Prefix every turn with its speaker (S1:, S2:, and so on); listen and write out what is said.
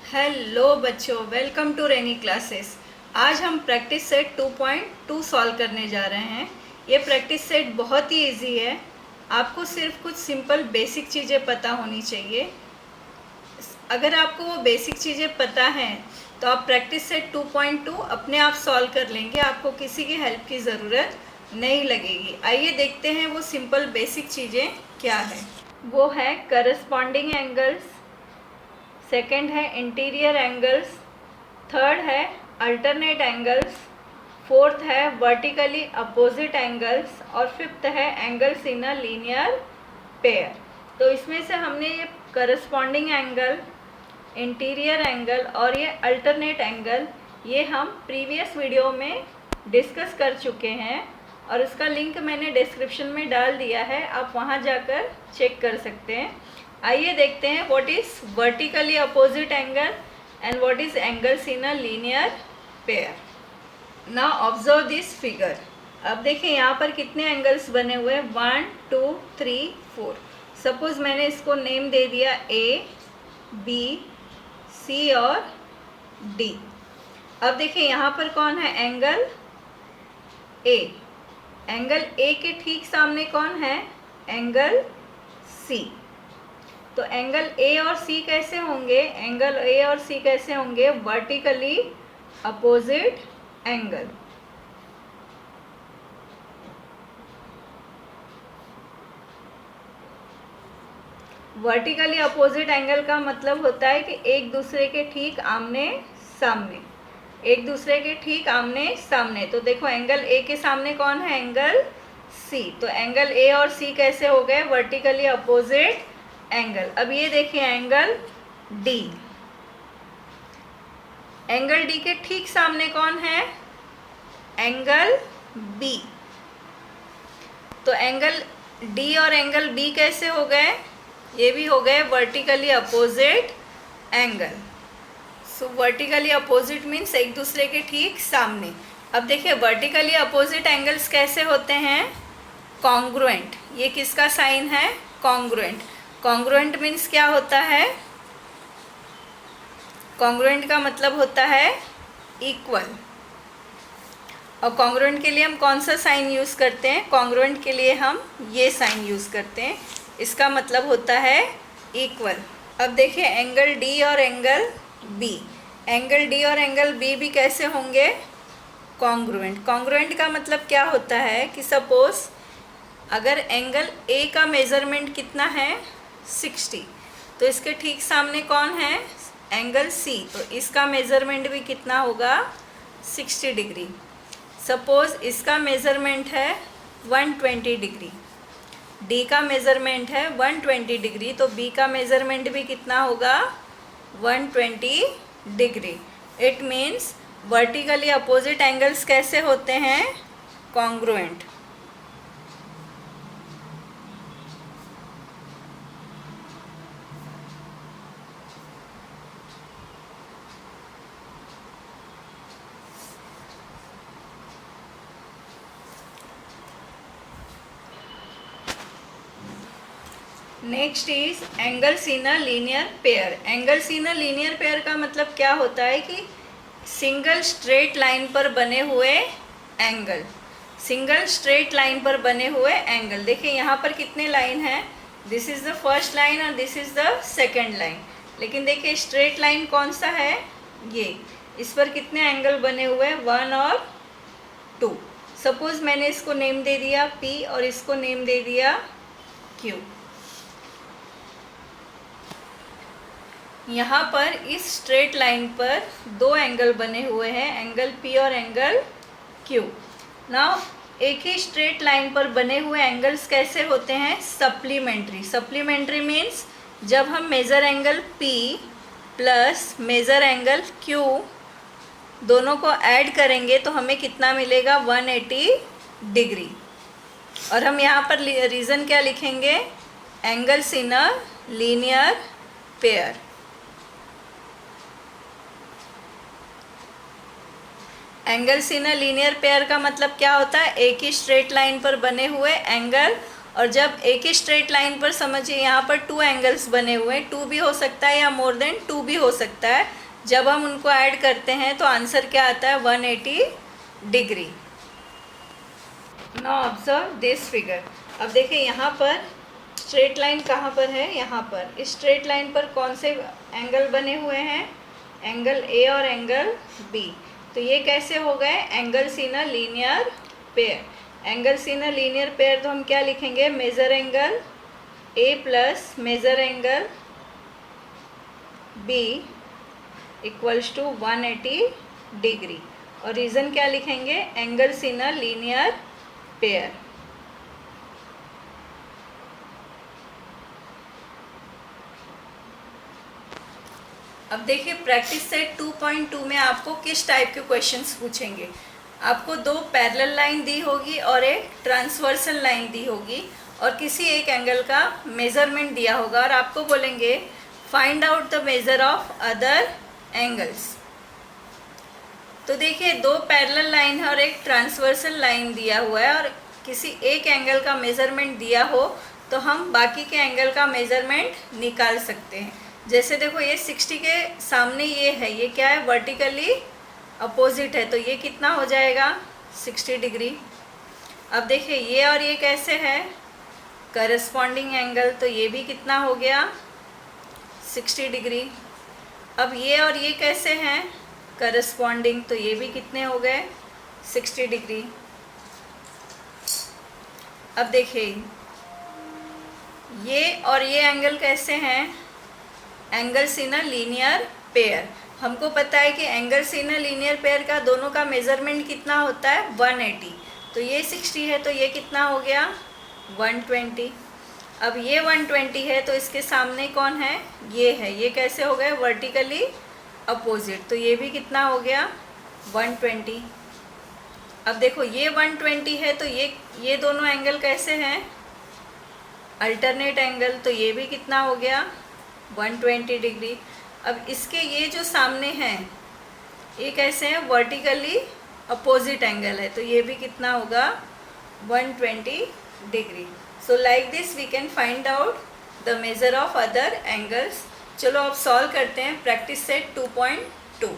S1: Hello बच्चों, welcome to rainy classes. आज हम प्रैक्टिस सेट 2.2 सॉल्व करने जा रहे हैं। ये प्रैक्टिस सेट बहुत ही इजी है। आपको सिर्फ कुछ सिंपल बेसिक चीज़ें पता होनी चाहिए। अगर आपको वो बेसिक चीज़ें पता हैं तो आप प्रैक्टिस सेट 2.2 अपने आप सॉल्व कर लेंगे। आपको किसी की हेल्प की ज़रूरत नहीं लगेगी। आइए देखते हैं वो सिंपल बेसिक चीज़ें क्या है। वो है करस्पॉन्डिंग एंगल्स, सेकंड है इंटीरियर एंगल्स, थर्ड है अल्टरनेट एंगल्स, फोर्थ है वर्टिकली अपोजिट एंगल्स और फिफ्थ है angles in a linear pair. तो इसमें से हमने ये करस्पॉन्डिंग एंगल, इंटीरियर एंगल और ये अल्टरनेट एंगल ये हम प्रीवियस वीडियो में डिस्कस कर चुके हैं और उसका लिंक मैंने डिस्क्रिप्शन में डाल दिया है, आप वहाँ जाकर चेक कर सकते हैं। आइए देखते हैं what is vertically opposite angle and what is angles in a linear pair. Now observe this figure. अब देखिए यहाँ पर कितने एंगल्स बने हुए हैं, 1 2 3 4। सपोज मैंने इसको नेम दे दिया ए, बी, सी और डी। अब देखिए यहाँ पर कौन है, एंगल ए। एंगल ए के ठीक सामने कौन है, एंगल सी। तो एंगल ए और सी कैसे होंगे, एंगल ए और सी कैसे होंगे, vertically opposite angle. Vertically opposite angle का मतलब होता है कि एक दूसरे के ठीक आमने सामने, एक दूसरे के ठीक आमने सामने। तो देखो एंगल ए के सामने कौन है, एंगल सी। तो एंगल ए और सी कैसे हो गए, वर्टिकली अपोजिट एंगल। अब ये देखिए एंगल डी, एंगल डी के ठीक सामने कौन है, एंगल बी। तो एंगल डी और एंगल बी कैसे हो गए, ये भी हो गए वर्टिकली अपोजिट एंगल। सो वर्टिकली अपोजिट मीन्स एक दूसरे के ठीक सामने। अब देखिए वर्टिकली अपोजिट एंगल्स कैसे होते हैं, कॉन्ग्रुएंट। ये किसका साइन है, कॉन्ग्रुएंट। कॉन्ग्रुएंट मीन्स क्या होता है, कॉन्ग्रुएंट का मतलब होता है इक्वल। और कॉन्ग्रुएंट के लिए हम कौन सा साइन यूज़ करते हैं, कॉन्ग्रुएंट के लिए हम ये साइन यूज़ करते हैं। इसका मतलब होता है इक्वल। अब देखिए एंगल डी और एंगल बी, एंगल डी और एंगल बी भी कैसे होंगे, कॉन्ग्रुएंट। कॉन्ग्रुएंट का मतलब क्या होता है कि सपोज अगर एंगल ए का मेज़रमेंट कितना है 60, तो इसके ठीक सामने कौन है, एंगल सी। तो इसका मेज़रमेंट भी कितना होगा, 60 डिग्री। सपोज इसका मेज़रमेंट है 120 डिग्री, डी का मेज़रमेंट है 120 डिग्री, तो बी का मेज़रमेंट भी कितना होगा, 120 degree. It means vertically opposite angles कैसे होते हैं, congruent. Next is angles in a linear pair. Angles in a linear pair का मतलब क्या होता है कि सिंगल स्ट्रेट लाइन पर बने हुए एंगल, सिंगल स्ट्रेट लाइन पर बने हुए एंगल। देखिए यहाँ पर कितने लाइन हैं, this is the first line और this is the second line. लेकिन देखिए स्ट्रेट लाइन कौन सा है, ये, इस पर कितने एंगल बने हुए हैं, 1 और 2। सपोज मैंने इसको नेम दे दिया P और इसको नेम दे दिया Q। यहाँ पर इस स्ट्रेट लाइन पर दो एंगल बने हुए हैं, एंगल P और एंगल Q। नाउ एक ही स्ट्रेट लाइन पर बने हुए एंगल्स कैसे होते हैं, सप्लीमेंट्री। सप्लीमेंट्री मीन्स जब हम measure angle P plus measure angle Q दोनों को ऐड करेंगे तो हमें कितना मिलेगा, 180 डिग्री। और हम यहाँ पर रीज़न क्या लिखेंगे, angles in a linear pair. Angles in a linear pair का मतलब क्या होता है, एक ही स्ट्रेट लाइन पर बने हुए एंगल और जब एक ही स्ट्रेट लाइन पर समझिए यहाँ पर 2 एंगल्स बने हुए हैं, 2 भी हो सकता है या मोर देन 2 भी हो सकता है। जब हम उनको ऐड करते हैं तो आंसर क्या आता है, 180 degree. Now observe this figure. अब देखिए यहाँ पर स्ट्रेट लाइन कहाँ पर है, यहाँ पर। इस स्ट्रेट लाइन पर कौन से एंगल बने हुए हैं, एंगल ए और एंगल बी। तो ये कैसे हो गए, angles in a linear pair. Angles in a linear pair तो हम क्या लिखेंगे, measure angle A plus measure angle B equals to 180 degree. और रीज़न क्या लिखेंगे, angles in a linear pair. अब देखिए प्रैक्टिस सेट 2.2 में आपको किस टाइप के क्वेश्चंस पूछेंगे। आपको 2 पैरेलल लाइन दी होगी और एक ट्रांसवर्सल लाइन दी होगी और किसी एक एंगल का मेज़रमेंट दिया होगा और आपको बोलेंगे find out the measure of other angles. तो देखिए 2 पैरेलल लाइन है और एक ट्रांसवर्सल लाइन दिया हुआ है और किसी एक एंगल का मेज़रमेंट दिया हो तो हम बाकी के एंगल का मेज़रमेंट निकाल सकते हैं। जैसे देखो ये 60 के सामने ये है, ये क्या है, वर्टिकली अपोजिट है, तो ये कितना हो जाएगा, 60 डिग्री। अब देखिए ये और ये कैसे है, करस्पॉन्डिंग एंगल, तो ये भी कितना हो गया, 60 डिग्री। अब ये और ये कैसे हैं, करस्पॉन्डिंग, तो ये भी कितने हो गए, 60 डिग्री। अब देखिए ये और ये एंगल कैसे हैं, angles in a linear pair. हमको पता है कि angles in a linear pair का दोनों का मेज़रमेंट कितना होता है, 180। तो ये 60 है तो ये कितना हो गया, 120। अब ये 120 है तो इसके सामने कौन है, ये है, ये कैसे हो गए, वर्टिकली अपोजिट, तो ये भी कितना हो गया, 120। अब देखो ये 120 है तो ये दोनों एंगल कैसे हैं, अल्टरनेट एंगल, तो ये भी कितना हो गया, 120 डिग्री। अब इसके ये जो सामने हैं ये कैसे हैं, वर्टिकली अपोजिट एंगल है, तो ये भी कितना होगा, 120 degree. So like this we can find out the measure of other angles. चलो अब सॉल्व करते हैं प्रैक्टिस सेट 2.2।